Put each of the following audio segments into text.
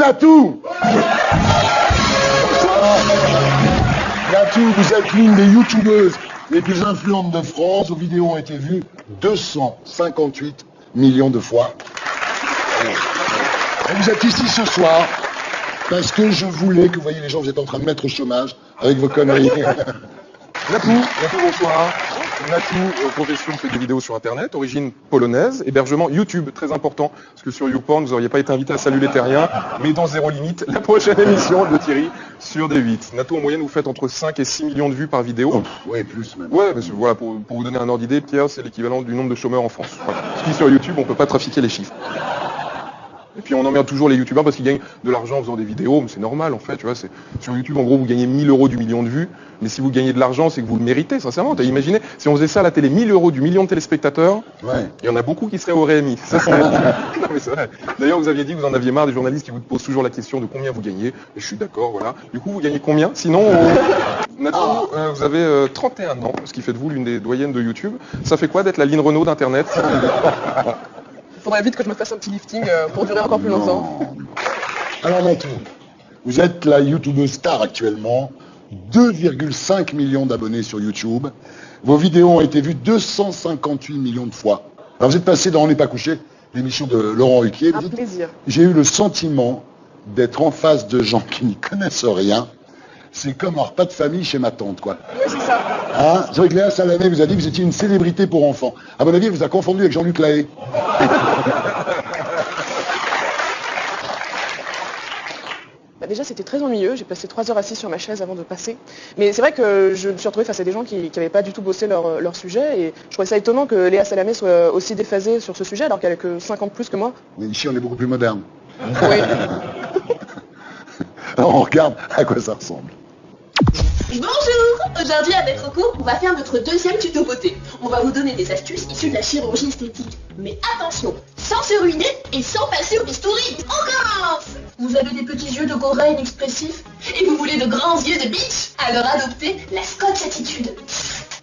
Natou. Natou, vous êtes l'une des youtubeuses les plus influentes de France. Vos vidéos ont été vues 258 millions de fois. Et vous êtes ici ce soir parce que je voulais que vous voyez les gens, vous êtes en train de mettre au chômage avec vos conneries. Natou, bonsoir. Natou, profession, fait des vidéos sur Internet, origine polonaise, hébergement YouTube, très important, parce que sur YouPorn, vous n'auriez pas été invité à Salut les Terriens, mais dans Zéro Limite, la prochaine émission de Thierry sur D8. Natou, en moyenne, vous faites entre 5 et 6 millions de vues par vidéo. Oh, ouais, plus même. Ouais, parce que, voilà, pour vous donner un ordre d'idée, Pierre, c'est l'équivalent du nombre de chômeurs en France. Voilà. Ce qui, sur YouTube, on peut pas trafiquer les chiffres. Et puis on emmerde toujours les youtubeurs parce qu'ils gagnent de l'argent en faisant des vidéos, mais c'est normal en fait, tu vois, c'est sur YouTube en gros vous gagnez 1000 € du million de vues, mais si vous gagnez de l'argent c'est que vous le méritez sincèrement. T'as imaginé si on faisait ça à la télé, 1000 € du million de téléspectateurs, ouais. Il y en a beaucoup qui seraient au RMI. Ça, non, mais c'est vrai. D'ailleurs vous aviez dit que vous en aviez marre des journalistes qui vous posent toujours la question de combien vous gagnez, et je suis d'accord, voilà. Du coup vous gagnez combien? Sinon, Natou, vous avez 31 ans, ce qui fait de vous l'une des doyennes de YouTube. Ça fait quoi d'être la Line Renault d'Internet? Il faudrait vite que je me fasse un petit lifting pour durer encore plus longtemps. Alors Natou, vous êtes la youtubeuse star actuellement, 2,5 millions d'abonnés sur YouTube. Vos vidéos ont été vues 258 millions de fois. Alors vous êtes passé dans On n'est pas couché, l'émission de Laurent Ruquier. Un plaisir. J'ai eu le sentiment d'être en face de gens qui n'y connaissent rien. C'est comme un repas de famille chez ma tante, quoi. Oui, c'est ça. Hein, c'est vrai que Léa Salamé vous a dit que vous étiez une célébrité pour enfants. À mon avis, elle vous a confondu avec Jean-Luc Lahaye. Bah déjà, c'était très ennuyeux. J'ai passé 3 heures assise sur ma chaise avant de passer. Mais c'est vrai que je me suis retrouvée face à des gens qui n'avaient pas du tout bossé leur sujet. Et je trouvais ça étonnant que Léa Salamé soit aussi déphasée sur ce sujet alors qu'elle a que 5 ans de plus que moi. Mais ici, on est beaucoup plus moderne. Oui. Alors, on regarde à quoi ça ressemble. Bonjour! Aujourd'hui à Maître Court, on va faire notre deuxième tuto beauté. On va vous donner des astuces issues de la chirurgie esthétique. Mais attention, sans se ruiner et sans passer au bistouri. On commence! Vous avez des petits yeux de Corée inexpressifs et vous voulez de grands yeux de bitch? Alors adoptez la Scotch Attitude.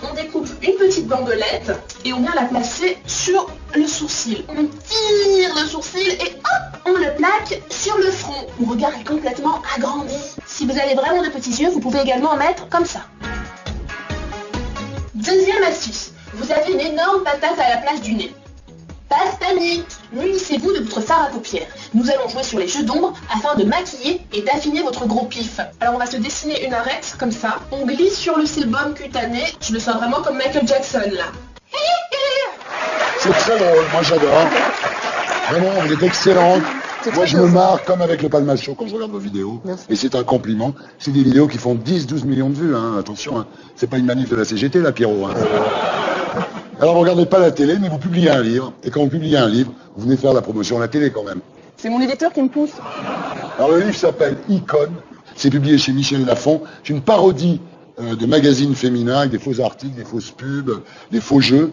On découpe une petite bandelette et on vient la placer sur le sourcil. On tire le sourcil et hop, on le plaque sur le front. Mon regard est complètement agrandi. Si vous avez vraiment de petits yeux, vous pouvez également en mettre comme ça. Deuxième astuce, vous avez une énorme patate à la place du nez. Pas de panique, munissez-vous de votre fard à paupières. Nous allons jouer sur les jeux d'ombre afin de maquiller et d'affiner votre gros pif. Alors on va se dessiner une arête comme ça. On glisse sur le sébum cutané. Je le sens vraiment comme Michael Jackson là. C'est très drôle, moi j'adore. Vraiment, vous êtes excellente. Moi je me marre comme avec le Palma Show quand je regarde vos vidéos. Merci. Et c'est un compliment. C'est des vidéos qui font 10-12 millions de vues, hein. Attention, hein. C'est pas une manif de la CGT là, Pierrot. Hein. Alors vous regardez pas la télé, mais vous publiez un livre. Et quand vous publiez un livre, vous venez faire la promotion à la télé quand même. C'est mon éditeur qui me pousse. Alors le livre s'appelle Icône. C'est publié chez Michel Lafon. C'est une parodie de magazines féminins avec des faux articles, des fausses pubs, des faux jeux.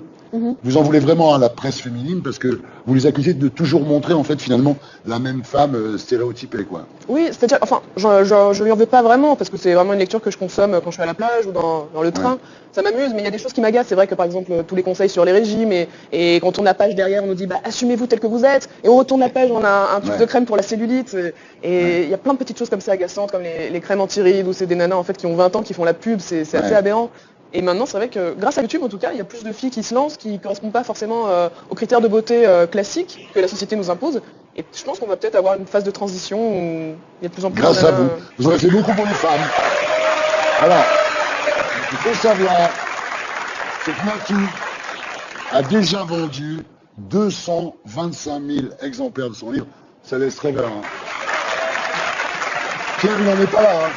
Vous en voulez vraiment à la presse féminine parce que vous les accusez de toujours montrer en fait finalement la même femme stéréotypée, quoi. Oui, c'est-à-dire, enfin, je lui en veux pas vraiment parce que c'est vraiment une lecture que je consomme quand je suis à la plage ou dans le train. Ouais. Ça m'amuse, mais il y a des choses qui m'agacent. C'est vrai que par exemple, tous les conseils sur les régimes et quand on tourne la page derrière, on nous dit bah assumez-vous tel que vous êtes. Et on retourne la page, on a un tube de crème pour la cellulite. Et il y a plein de petites choses comme ça agaçantes, comme les crèmes anti-rides ou c'est des nanas en fait qui ont 20 ans qui font la pub. C'est assez aberrant. Et maintenant, c'est vrai que grâce à YouTube, en tout cas, il y a plus de filles qui se lancent, qui ne correspondent pas forcément aux critères de beauté classiques que la société nous impose. Et je pense qu'on va peut-être avoir une phase de transition où il y a de plus en plus Grâce à vous. Vous aurez fait beaucoup pour les femmes. Alors, il faut savoir que Natou a déjà vendu 225 000 exemplaires de son livre. Ça laisse rêveur. Hein. Pierre, il n'en est pas là. Hein.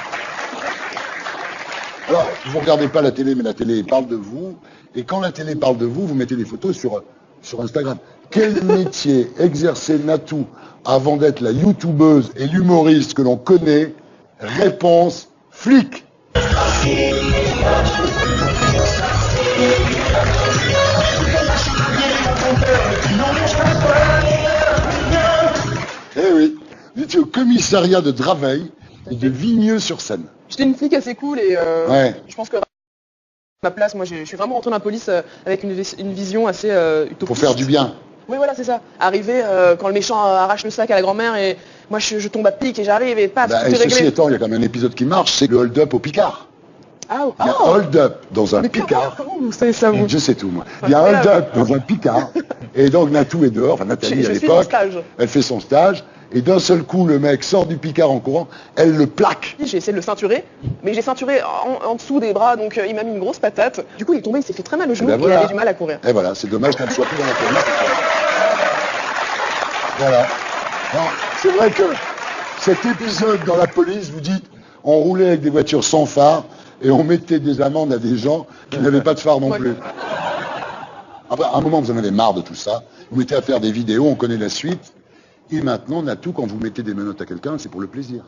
Alors, vous ne regardez pas la télé, mais la télé parle de vous. Et quand la télé parle de vous, vous mettez des photos sur Instagram. Quel métier exerçait Natou avant d'être la youtubeuse et l'humoriste que l'on connaît? Réponse, flic. Eh oui, vous étiez au commissariat de Draveil et de Vigneux-sur-Seine. J'étais une flic assez cool et Ouais. je pense que ma place, moi je suis vraiment rentré dans la police avec une vision assez utopiste. Pour faire du bien. Oui, voilà, c'est ça. Arriver quand le méchant arrache le sac à la grand-mère moi je tombe à pic et j'arrive et pas, Bah, tout et est ceci réglé. étant, il y a quand même un épisode qui marche, c'est le hold-up au Picard. Ah, Il y a un hold-up dans un Picard. Comment vous savez ça, vous? Je sais tout, moi. Il y a un hold-up dans un Picard. Et donc Natou est dehors, enfin Nathalie Je à suis en l'époque. stage. Elle fait son stage. Et d'un seul coup, le mec sort du Picard en courant. Elle le plaque. J'ai essayé de le ceinturer, mais j'ai ceinturé en dessous des bras, donc il m'a mis une grosse patate. Du coup, il est tombé, il s'est fait très mal au genou ben et il voilà. avait du mal à courir. Et voilà, c'est dommage qu'elle ne soit plus dans la police. Voilà. Non, c'est vrai que cet épisode dans la police, vous dites, on roulait avec des voitures sans phare et on mettait des amendes à des gens qui n'avaient pas de phare non Ouais. plus. Après, à un moment, vous en avez marre de tout ça. Vous mettez à faire des vidéos, on connaît la suite. Et maintenant, Natou, quand vous mettez des menottes à quelqu'un, c'est pour le plaisir.